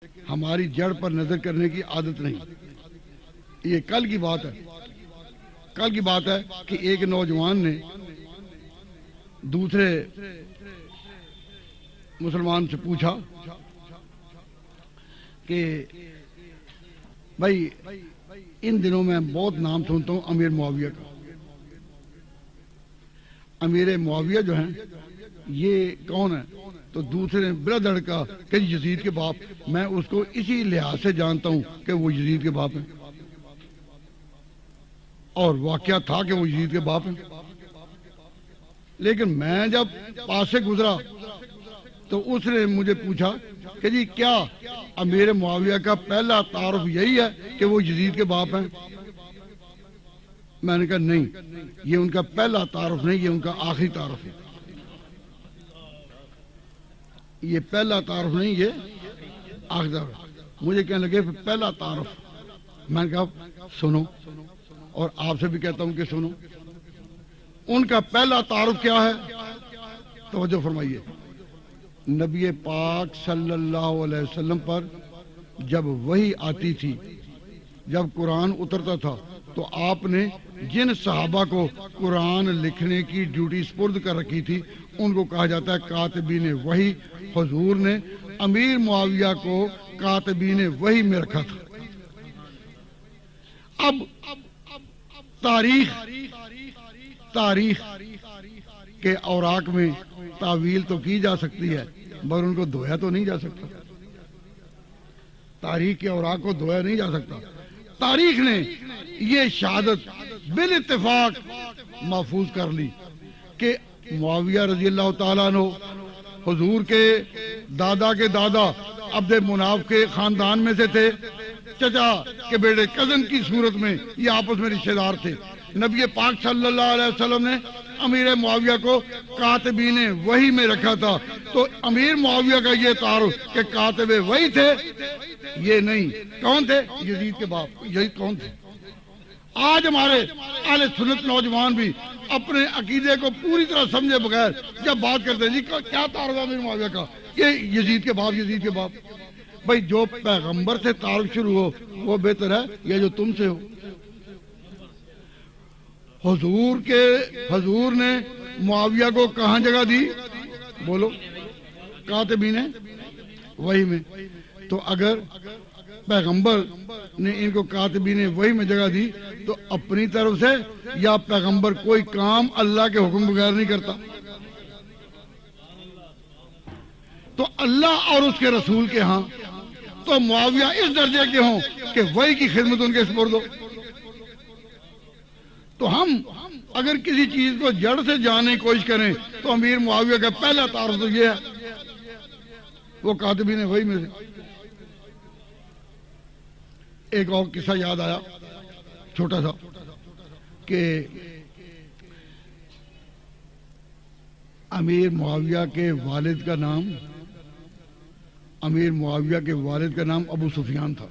ہماری جڑ پر نظر کرنے کی عادت نہیں. یہ کل کی بات ہے. کل کی بات ہے کہ ایک نوجوان نے دوسرے مسلمان سے پوچھا کہ بھائی ان دنوں میں بہت نام سنتا ہوں امیر معاویہ کا. امیر معاویہ جو ہیں یہ کون ہے؟ تو دوسرے نے بلا دھڑکا کہ یزید کے باپ. میں اس کو اسی لحاظ سے جانتا ہوں کہ وہ یزید کے باپ ہیں، اور واقعہ تھا کہ وہ یزید کے باپ ہیں. لیکن میں جب پاس سے گزرا تو اس نے مجھے پوچھا کہ جی کیا امیر معاویہ کا پہلا تعارف یہی ہے کہ وہ یزید کے باپ ہیں؟ میں نے کہا نہیں، یہ ان کا پہلا تعارف نہیں، یہ ان کا آخری تعارف ہے. یہ پہلا تعارف نہیں، یہ آخری تعارف. مجھے کہنے لگے پہلا تعارف. میں نے کہا سنو، اور آپ سے بھی کہتا ہوں کہ سنو. ان کا پہلا تعارف کیا ہے؟ توجہ فرمائیے. نبی پاک صلی اللہ علیہ وسلم پر جب وحی آتی تھی، جب قرآن اترتا تھا، تو آپ نے جن صحابہ کو قرآن لکھنے کی ڈیوٹی سپرد کر رکھی تھی ان کو کہا جاتا ہے کاتبین وحی. حضور نے امیر معاویہ کو کاتبین وحی میں رکھا تھا. اب تاریخ کے اوراق میں تعویل تو کی جا سکتی ہے مگر ان کو دھویا تو نہیں جا سکتا. تاریخ کے اوراق کو دھویا نہیں جا سکتا. تاریخ نے یہ شہادت بالاتفاق محفوظ کر لی کہ معاویہ رضی اللہ تعالیٰ عنہ حضور کے دادا کے دادا عبد مناف کے خاندان میں سے تھے. چچا کے بیٹے کزن کی صورت میں یہ آپس میں رشتہ دار تھے. نبی پاک صلی اللہ علیہ وسلم نے امیر معاویہ کو کاتبین وحی میں رکھا تھا. تو امیر معاویہ کا یہ تعارف کہ کاتب وحی تھے، یہ نہیں. کون تھے؟ یزید کے باپ. یزید کون تھے؟ آج ہمارے اہل سنت نوجوان بھی اپنے عقیدے کو پوری طرح سمجھے بغیر جب بات کرتے ہیں جی کیا تعارف ہے امیر معاویہ کا، یہ یزید کے باپ. یزید کے باپ بھائی جو پیغمبر سے تعارف شروع ہو وہ بہتر ہے یا جو تم سے ہو. حضور نے معاویہ کو کہاں جگہ دی؟ بولو. کاتبین وحی میں. تو اگر پیغمبر نے ان کو کاتبین وحی میں جگہ دی تو اپنی طرف سے یا پیغمبر کوئی کام اللہ کے حکم بغیر نہیں کرتا. تو اللہ اور اس کے رسول کے ہاں تو معاویہ اس درجے کے ہوں کہ وحی کی خدمت ان کے سپرد ہو. تو ہم اگر کسی چیز کو جڑ سے جاننے کی کوشش کریں تو امیر معاویہ کا پہلا تعارف تو یہ ہے وہ کاتبین وحی میں سے. ایک اور قصہ یاد آیا چھوٹا سا کہ امیر معاویہ کے والد کا نام ابو سفیان تھا،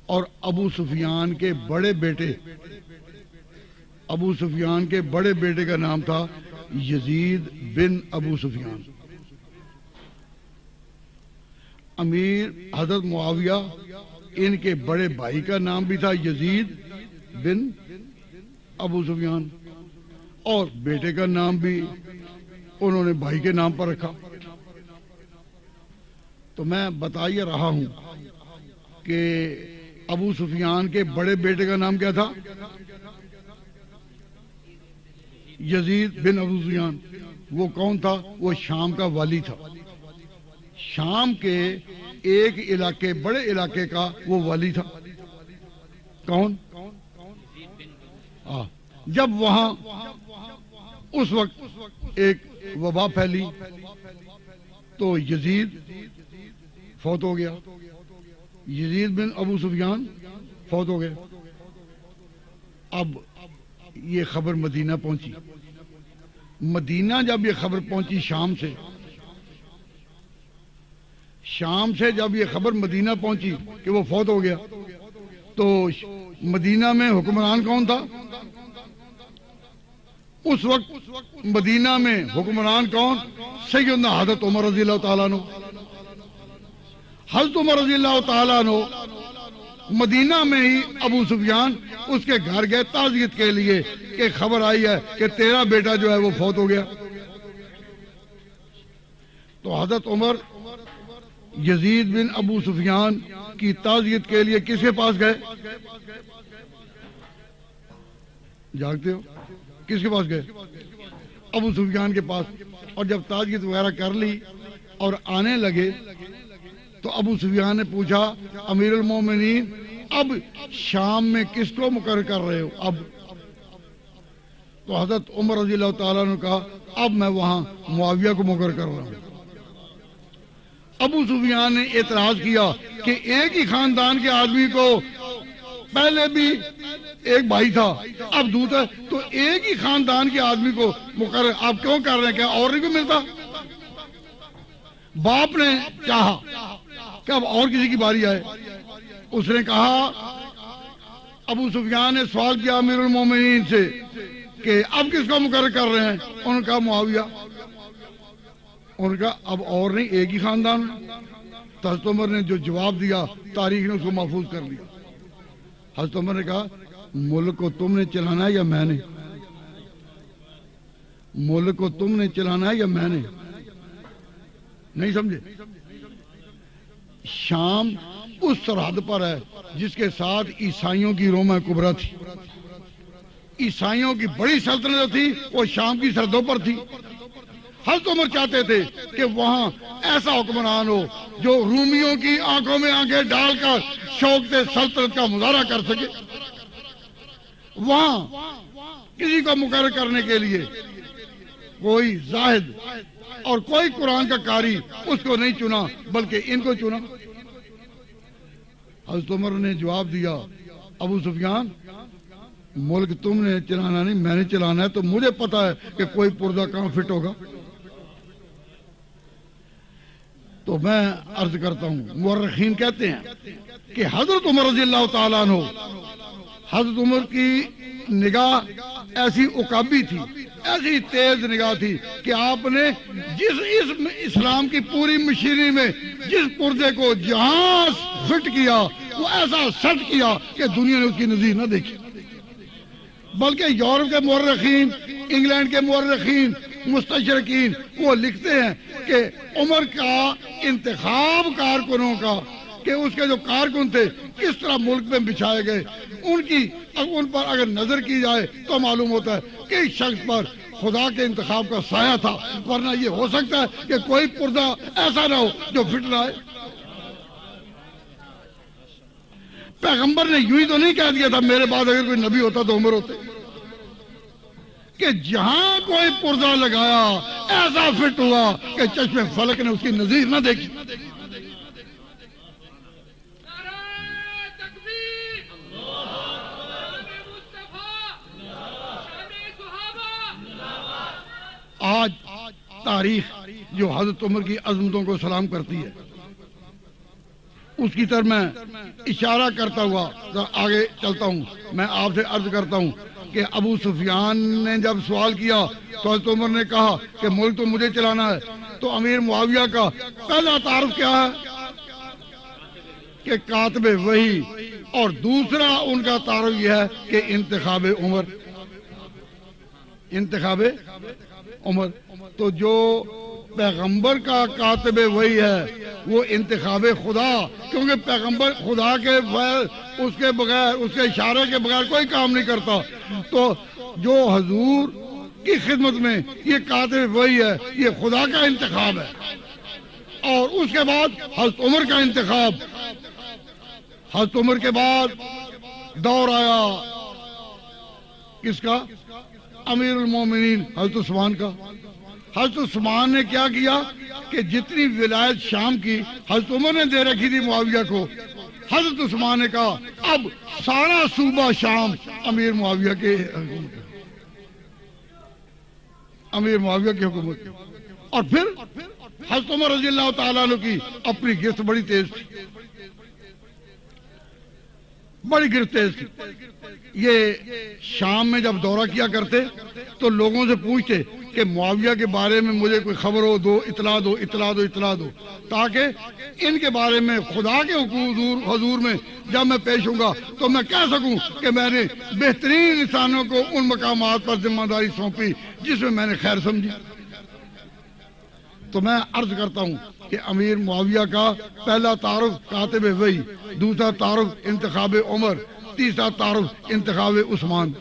اور ابو سفیان کے بڑے بیٹے کا نام تھا یزید بن ابو سفیان. امیر حضرت معاویہ ان کے بڑے بھائی کا نام بھی تھا یزید بن ابو سفیان، اور بیٹے کا نام بھی انہوں نے بھائی کے نام پر رکھا. تو میں بتا یہ رہا ہوں کہ ابو سفیان کے بڑے بیٹے کا نام کیا تھا؟ یزید بن ابو سفیان. وہ کون تھا؟ وہ شام کا والی تھا. شام کے ایک علاقے بڑے علاقے کا وہ والی تھا. کون؟ جب وہاں اس وقت ایک وبا پھیلی تو یزید فوت ہو گیا. یزید بن ابو سفیان فوت ہو گئے. اب یہ خبر مدینہ پہنچی. مدینہ جب یہ خبر پہنچی شام سے جب یہ خبر مدینہ پہنچی کہ وہ فوت ہو گیا تو مدینہ میں حکمران کون تھا؟ اس وقت مدینہ میں حکمران کون؟ سیدنا حضرت عمر رضی اللہ تعالیٰ عنہ. حضرت عمر رضی اللہ تعالیٰ عنہ مدینہ میں ہی ابو سفیان اس کے گھر گئے تعزیت کے لیے کہ خبر آئی ہے کہ تیرا بیٹا جو ہے وہ فوت ہو گیا. تو حضرت عمر یزید بن ابو سفیان کی تعزیت کے لیے کس کے پاس گئے؟ جاگتے ہو؟ کس کے پاس گئے؟ ابو سفیان کے پاس. اور جب تعزیت وغیرہ کر لی اور آنے لگے تو ابو سفیان نے پوچھا امیر المومنین اب شام میں کس کو مقرر کر رہے ہو؟ اب تو حضرت عمر رضی اللہ تعالیٰ نے کہا اب میں وہاں معاویہ کو مقرر کر رہا ہوں. ابو سفیان نے اعتراض کیا کہ ایک ہی خاندان کے آدمی کو پہلے بھی ایک بھائی تھا اب دوسرا تو ایک ہی خاندان کے آدمی کو مقرر آپ کیوں کر رہے ہیں؟ کیا اور نہیں کو ملتا؟ باپ نے چاہا کہ اب اور کسی کی باری آئے. اس نے کہا ابو سفیان نے سوال کیا امیر المومنین سے کہ اب کس کو مقرر کر رہے ہیں؟ انہوں نے کہا معاویہ. انہوں نے کہا اب اور نہیں ایک ہی خاندان. حضرت عمر نے جو جواب دیا تاریخ نے اس کو محفوظ کر لیا. حضرت عمر نے کہا ملک کو تم نے چلانا ہے یا میں نے؟ ملک کو تم نے چلانا ہے یا میں نے؟ نہیں سمجھے؟ شام اس سرحد پر ہے جس کے ساتھ عیسائیوں کی روما کبرا تھی. عیسائیوں کی بڑی سلطنت تھی وہ شام کی سرحدوں پر تھی. حضرت عمر چاہتے تھے کہ وہاں ایسا حکمران ہو جو رومیوں کی آنکھوں میں آنکھیں ڈال کر شوق سے سلطنت کا مظاہرہ کر سکے. وہاں کسی کو مقرر کرنے کے لیے کوئی زاہد اور کوئی قرآن کا قاری اس کو نہیں چنا بلکہ ان کو چنا. حضرت عمر نے جواب دیا ابو سفیان ملک تم نے چلانا نہیں میں نے چلانا ہے. تو مجھے پتا ہے کہ کوئی پردہ کہاں فٹ ہوگا. تو میں عرض کرتا ہوں مورخین کہتے ہیں کہ حضرت عمر رضی اللہ تعالیٰ عنہ حضرت عمر کی نگاہ ایسی عقابی تھی ایسی تیز نگاہ تھی کہ آپ نے جس اسلام کی پوری مشینری میں جس پردے کو جہاں فٹ کیا وہ ایسا سیٹ کیا کہ دنیا نے اس کی نظیر نہ دیکھی. بلکہ یورپ کے مورخین انگلینڈ کے مورخین مستشرقین وہ لکھتے ہیں کہ عمر کا انتخاب کارکنوں کا کہ اس کے جو کارکن تھے کس طرح ملک میں بچھائے گئے ان پر اگر نظر کی جائے تو معلوم ہوتا ہے کہ اس شخص پر خدا کے انتخاب کا سایہ تھا. ورنہ یہ ہو سکتا ہے کہ کوئی پردہ ایسا نہ ہو جو فٹ رہا ہے. پیغمبر نے یوں ہی تو نہیں کہہ دیا تھا میرے بعد اگر کوئی نبی ہوتا تو عمر ہوتے. کہ جہاں کوئی پردہ لگایا ایسا فٹ ہوا کہ چشم فلک نے اس کی نظیر نہ دیکھی. آج تاریخ جو حضرت عمر کی عظمتوں کو سلام کرتی ہے اس کی طرف میں اشارہ کرتا ہوا آگے چلتا ہوں. میں آپ سے عرض کرتا ہوں کہ ابو سفیان نے جب سوال کیا تو حضرت عمر نے کہا کہ ملک تو مجھے چلانا ہے. تو امیر معاویہ کا پہلا تعارف کیا ہے کہ کاتب وحی اور دوسرا ان کا تعارف یہ ہے کہ انتخاب عمر. تو جو پیغمبر کا کاتب وحی ہے وہ انتخاب خدا کیونکہ پیغمبر خدا کے اس کے بغیر اس کے اشارے کے بغیر کوئی کام نہیں کرتا. تو جو حضور کی خدمت میں یہ کاتب وحی ہے یہ خدا کا انتخاب ہے. اور اس کے بعد حضرت عمر کا انتخاب. حضرت عمر کے بعد دور آیا کس کا؟ امیر المومنین حضرت عثمان کا. حضرت عثمان نے کیا کیا کہ جتنی ولایت شام کی حضرت عمر نے دے رکھی تھی معاویہ کو حضرت عثمان نے کہا اب سارا صوبہ شام امیر معاویہ کی حکومت. اور پھر حضرت عمر رضی اللہ تعالیٰ عنہ کی اپنی گرفت بڑی تیز تھی. بڑی گرفتیز تھی. یہ شام میں جب دورہ کیا کرتے تو لوگوں سے پوچھتے کہ معاویہ کے بارے میں مجھے کوئی خبر ہو دو، اطلاع دو، اطلاع دو، اطلاع دو، تاکہ ان کے بارے میں خدا کے حضور میں جب میں پیش ہوں گا تو میں کہہ سکوں کہ میں نے بہترین انسانوں کو ان مقامات پر ذمہ داری سونپی جس میں میں نے خیر سمجھی. تو میں عرض کرتا ہوں کہ امیر معاویہ کا پہلا تعارف کاتب وحی، دوسرا تعارف انتخاب عمر، تیسرا تعارف انتخاب عثمان.